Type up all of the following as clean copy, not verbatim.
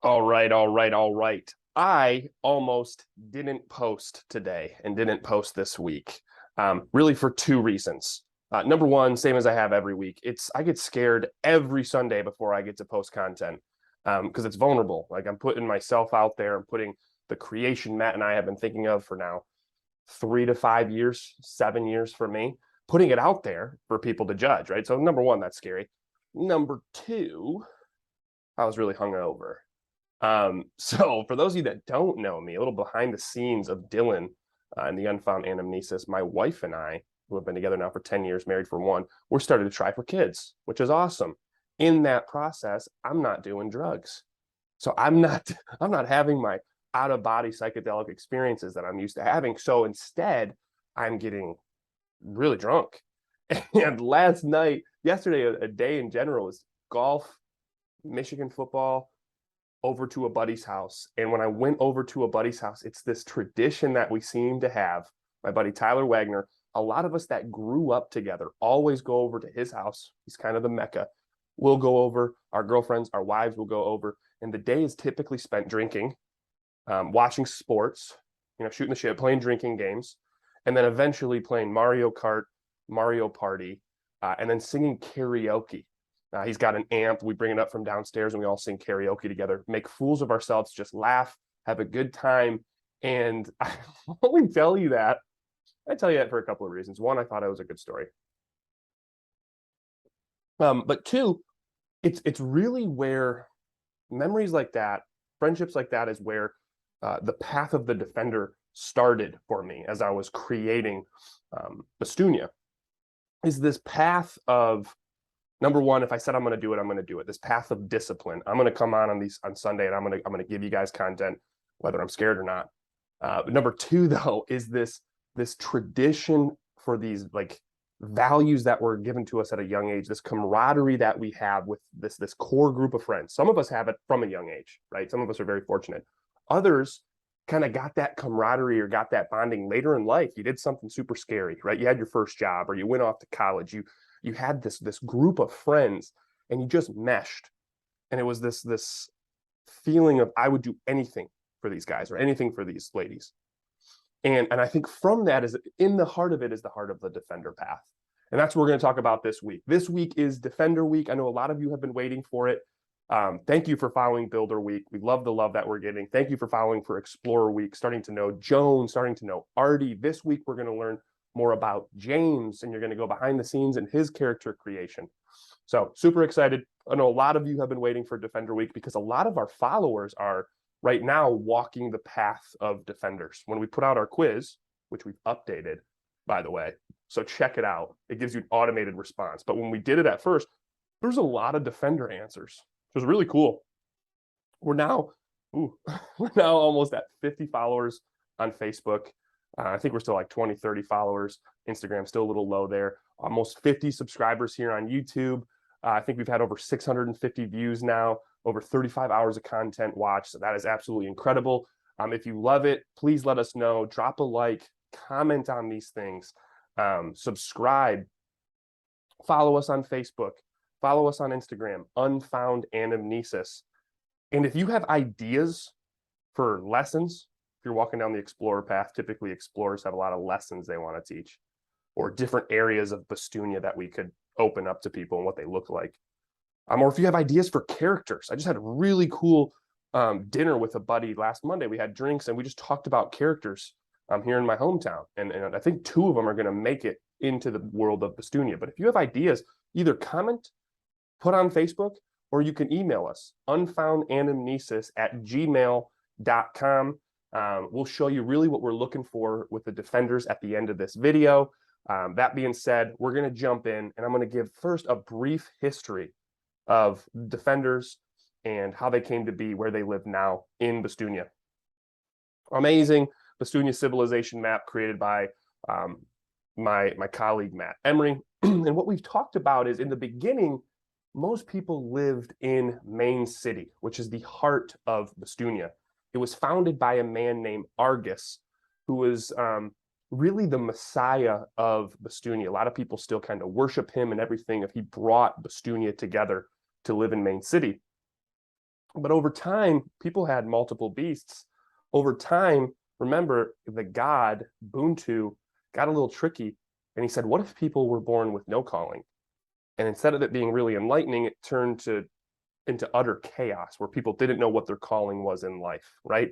All right. I almost didn't post today and didn't post this week, really for two reasons. Number one, same as I have every week, I get scared every Sunday before I get to post content because it's vulnerable. Like I'm putting myself out there. I'm putting the creation Matt and I have been thinking of for now 3 to 5 years, 7 years for me, putting it out there for people to judge, right? So number one, that's scary. Number two, I was really hungover. So for those of you that don't know me, a little behind the scenes of Dylan and the Unfound Anamnesis, my wife and I, who have been together now for 10 years, married for one, we're starting to try for kids, which is awesome. In that process, I'm not doing drugs. So I'm not having my out-of-body psychedelic experiences that I'm used to having. So instead, I'm getting really drunk. And yesterday, a day in general was golf, Michigan football, over to a buddy's house. And when I went over to a buddy's house, it's this tradition that we seem to have. My buddy Tyler Wagner, a lot of us that grew up together always go over to his house. He's kind of the Mecca. We'll go over, our girlfriends, our wives will go over. And the day is typically spent drinking, watching sports, shooting the shit, playing drinking games, and then eventually playing Mario Kart, Mario Party, and then singing karaoke. He's got an amp. We bring it up from downstairs and we all sing karaoke together, make fools of ourselves, just laugh, have a good time. And I only tell you that. I tell you that for a couple of reasons. One, I thought it was a good story. But two, it's really where memories like that, friendships like that is where the path of the Defender started for me as I was creating Bastunia. Is this path of, number one, if I said I'm going to do it, I'm going to do it. This path of discipline. I'm going to come on Sunday, and I'm going to give you guys content, whether I'm scared or not. Number two, though, is this tradition for these like values that were given to us at a young age. This camaraderie that we have with this core group of friends. Some of us have it from a young age, right? Some of us are very fortunate. Others kind of got that camaraderie or got that bonding later in life. You did something super scary, right? You had your first job, or you went off to college. You had this group of friends and you just meshed. And it was this feeling of, I would do anything for these guys or anything for these ladies. And I think from that, is in the heart of it is the heart of the Defender path. And that's what we're going to talk about this week. This week is Defender Week. I know a lot of you have been waiting for it. Thank you for following Builder Week. We love the love that we're getting. Thank you for following for Explorer Week, starting to know Joan, starting to know Artie. This week, we're going to learn more about James, and you're going to go behind the scenes in his character creation. So super excited. I know a lot of you have been waiting for Defender Week because a lot of our followers are right now walking the path of Defenders. When we put out our quiz, which we've updated, by the way, so check it out. It gives you an automated response. But when we did it at first, there was a lot of Defender answers. It was really cool. We're now almost at 50 followers on Facebook. I think we're still like 20, 30 followers. Instagram still a little low there. Almost 50 subscribers here on YouTube. I think we've had over 650 views now, over 35 hours of content watched. So that is absolutely incredible. If you love it, please let us know. Drop a like, comment on these things, subscribe, follow us on Facebook, follow us on Instagram, Unfound Anamnesis. And if you have ideas for lessons, if you're walking down the Explorer path, typically Explorers have a lot of lessons they want to teach, or different areas of Bastunia that we could open up to people and what they look like. Or if you have ideas for characters. I just had a really cool dinner with a buddy last Monday. We had drinks and we just talked about characters here in my hometown. And I think two of them are going to make it into the world of Bastunia. But if you have ideas, either comment, put on Facebook, or you can email us, unfoundanamnesis@gmail.com. We'll show you really what we're looking for with the Defenders at the end of this video. That being said, we're going to jump in, and I'm going to give first a brief history of Defenders and how they came to be where they live now in Bastunia. Amazing Bastunia civilization map created by my colleague Matt Emery. And what we've talked about is, in the beginning, most people lived in Main City, which is the heart of Bastunia. It was founded by a man named Argus, who was really the messiah of Bastunia. A lot of people still kind of worship him and everything. If he brought Bastunia together to live in Main City. But over time, people had multiple beasts. Over time, remember, the god, Ubuntu, got a little tricky. And he said, what if people were born with no calling? And instead of it being really enlightening, it turned into utter chaos where people didn't know what their calling was in life, right?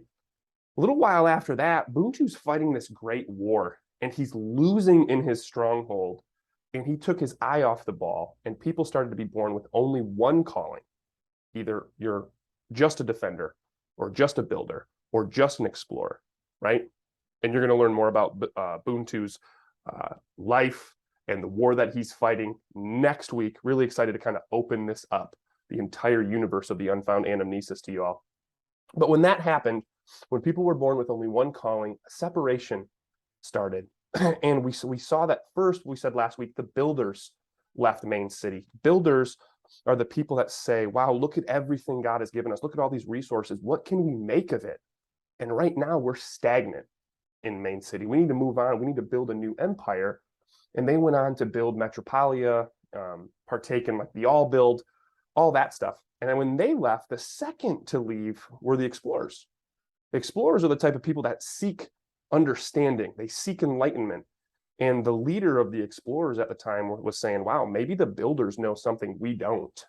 A little while after that, Ubuntu's fighting this great war and he's losing in his stronghold. And he took his eye off the ball, and people started to be born with only one calling. Either you're just a defender, or just a builder, or just an explorer, right? And you're going to learn more about Ubuntu's life and the war that he's fighting next week. Really excited to kind of open this up, the entire universe of the Unfound Anamnesis to you all. But when that happened, when people were born with only one calling, a separation started. And we saw that first, we said last week, the builders left Main City. Builders are the people that say, wow, look at everything God has given us. Look at all these resources. What can we make of it? And right now we're stagnant in Main City. We need to move on. We need to build a new empire. And they went on to build Metropolia, partake in like the All Build, all that stuff. And then when they left, the second to leave were the explorers. The explorers are the type of people that seek understanding. They seek enlightenment. And the leader of the explorers at the time was saying, wow, maybe the builders know something we don't,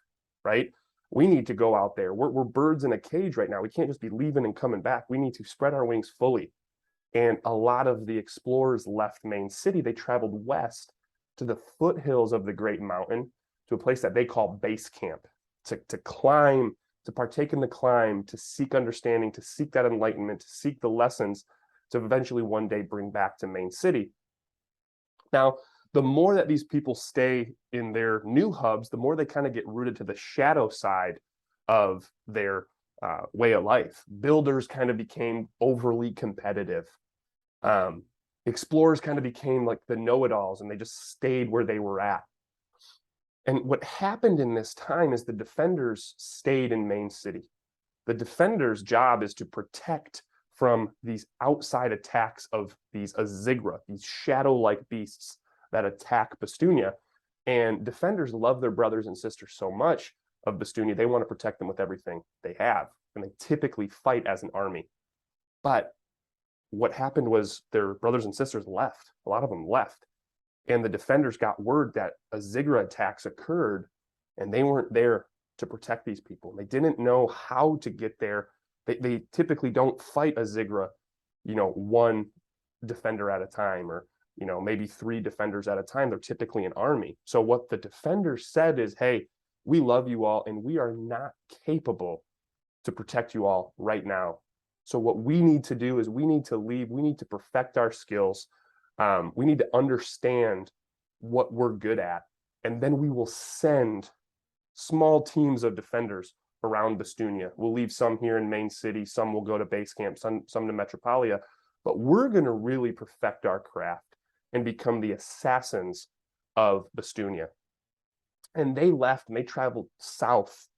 right? We need to go out there. We're birds in a cage right now. We can't just be leaving and coming back. We need to spread our wings fully. And a lot of the explorers left Main City. They traveled west to the foothills of the Great Mountain, to a place that they call base camp, to climb, to partake in the climb, to seek understanding, to seek that enlightenment, to seek the lessons, to eventually one day bring back to Main City. Now, the more that these people stay in their new hubs, the more they kind of get rooted to the shadow side of their way of life. Builders kind of became overly competitive. Explorers kind of became like the know-it-alls, and they just stayed where they were at. And what happened in this time is the defenders stayed in Main City. The defenders' job is to protect from these outside attacks of these Azigra, these shadow-like beasts that attack Bastunia. And defenders love their brothers and sisters so much of Bastunia, they want to protect them with everything they have. And they typically fight as an army. But what happened was their brothers and sisters left. A lot of them left. And the defenders got word that Azigra attacks occurred, and they weren't there to protect these people. They didn't know how to get there. They typically don't fight Azigra, one defender at a time, or maybe 3 defenders at a time. They're typically an army. So what the defenders said is, hey, we love you all, and we are not capable to protect you all right now. So what we need to do is we need to leave. We need to perfect our skills. We need to understand what we're good at. And then we will send small teams of defenders around Bastunia. We'll leave some here in Main City. Some will go to base camp, some to Metropolia. But we're going to really perfect our craft and become the assassins of Bastunia. And they left and they traveled south.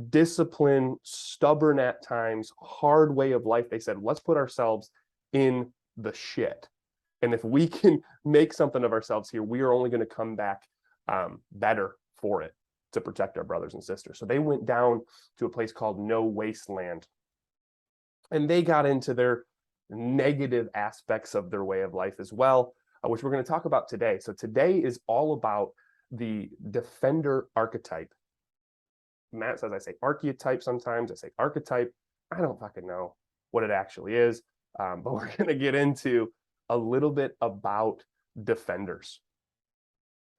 Discipline, stubborn at times, hard way of life. They said, let's put ourselves in the shit. And if we can make something of ourselves here, we are only going to come back better for it, to protect our brothers and sisters. So they went down to a place called No Wasteland. And they got into their negative aspects of their way of life as well, which we're going to talk about today. So today is all about the Defender Archetype. Matt says I say archetype sometimes. I say archetype. I don't fucking know what it actually is. But we're going to get into a little bit about defenders.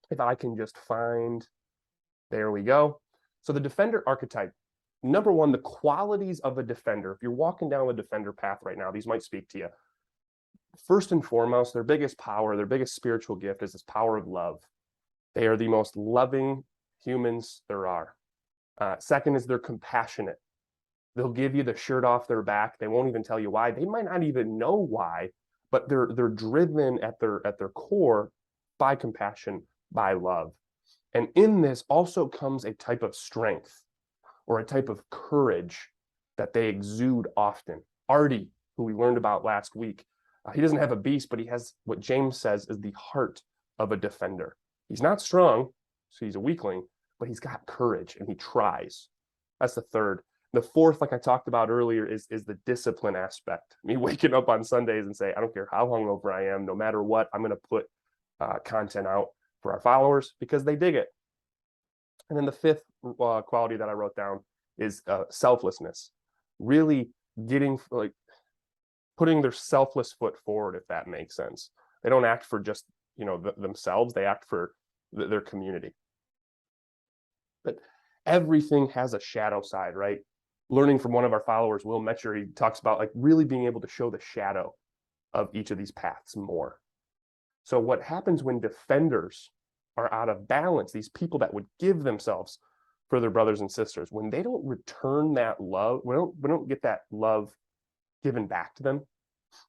If I can just find, there we go. So the Defender Archetype, number one, the qualities of a defender. If you're walking down the defender path right now, these might speak to you. First and foremost, their biggest power, their biggest spiritual gift is this power of love. They are the most loving humans there are. Second is they're compassionate. They'll give you the shirt off their back. They won't even tell you why. They might not even know why, but they're driven at their core by compassion, by love. And in this also comes a type of strength or a type of courage that they exude often. Artie, who we learned about last week, he doesn't have a beast, but he has what James says is the heart of a defender. He's not strong, so he's a weakling, but he's got courage and he tries. That's the third. The fourth, like I talked about earlier, is the discipline aspect. Me waking up on Sundays and say, I don't care how hungover I am, no matter what, I'm going to put content out for our followers because they dig it. And then the fifth quality that I wrote down is selflessness. Really getting, like, putting their selfless foot forward, if that makes sense. They don't act for just, themselves. They act for their community. But everything has a shadow side, right? Learning from one of our followers, Will Metcher, he talks about like really being able to show the shadow of each of these paths more. So what happens when defenders are out of balance, these people that would give themselves for their brothers and sisters, when they don't return that love, we don't get that love given back to them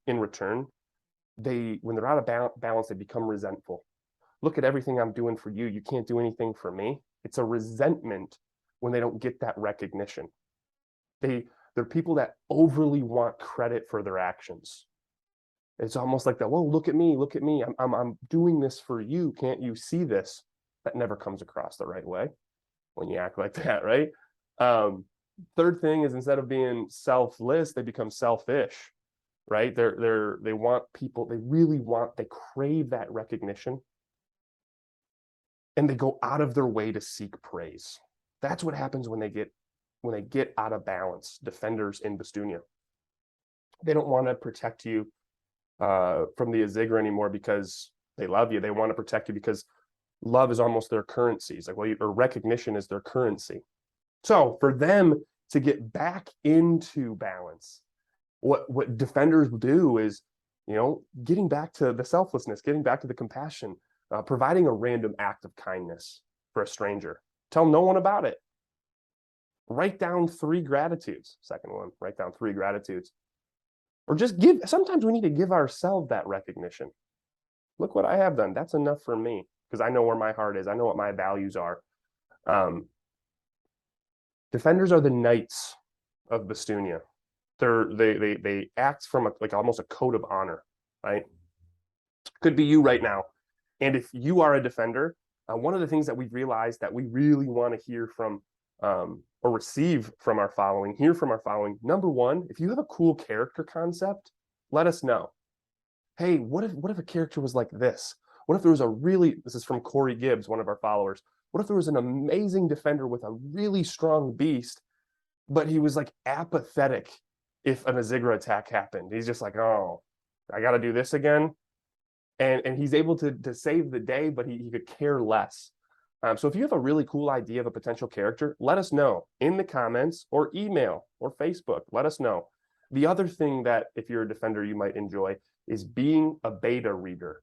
in return, when they're out of balance, they become resentful. Look at everything I'm doing for you. You can't do anything for me. It's a resentment when they don't get that recognition. They're people that overly want credit for their actions. It's almost like that. Whoa, look at me, look at me. I'm doing this for you. Can't you see this? That never comes across the right way when you act like that, right? Third thing is, instead of being selfless, they become selfish, right? They want people, they crave that recognition, and they go out of their way to seek praise. That's what happens when they get out of balance. Defenders in Bastunia, they don't want to protect you from the Azigra anymore because they love you. They want to protect you because love is almost their currency. It's like, well, or recognition is their currency. So for them to get back into balance, what defenders do is, getting back to the selflessness, getting back to the compassion, providing a random act of kindness for a stranger. Tell no one about it. Write down 3 gratitudes. Second one, write down 3 gratitudes. Or just sometimes we need to give ourselves that recognition. Look what I have done. That's enough for me because I know where my heart is. I know what my values are. Defenders are the knights of Bastunia. They act from almost a code of honor, right? Could be you right now. And if you are a defender, one of the things that we've realized that we really want to hear from or receive from our following, hear from our following. Number one, if you have a cool character concept, let us know. Hey, what if a character was like this? What if there was this is from Corey Gibbs, one of our followers. What if there was an amazing defender with a really strong beast, but he was like apathetic if an Azigra attack happened? He's just like, oh, I got to do this again. And he's able to save the day, but he could care less. So if you have a really cool idea of a potential character, let us know in the comments or email or Facebook. Let us know. The other thing that if you're a defender, you might enjoy is being a beta reader.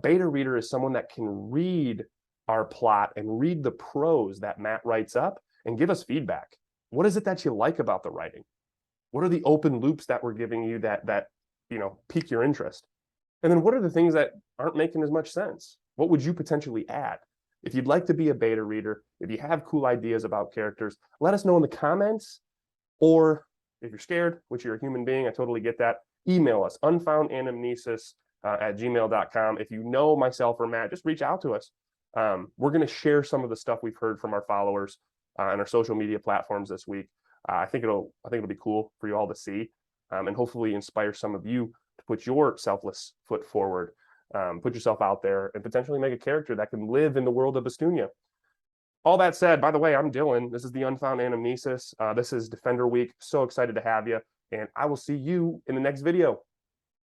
Beta reader is someone that can read our plot and read the prose that Matt writes up and give us feedback. What is it that you like about the writing? What are the open loops that we're giving you that pique your interest? And then what are the things that aren't making as much sense? What would you potentially add? If you'd like to be a beta reader, if you have cool ideas about characters, let us know in the comments. Or if you're scared, which you're a human being, I totally get that, email us, unfoundanamnesis@gmail.com. If you know myself or Matt, just reach out to us. We're going to share some of the stuff we've heard from our followers on our social media platforms this week. I think it'll be cool for you all to see, and hopefully inspire some of you to put your selfless foot forward. Put yourself out there and potentially make a character that can live in the world of Bastunia. All that said, by the way, I'm Dylan. This is the Unfound Anamnesis. This is Defender Week. So excited to have you, and I will see you in the next video.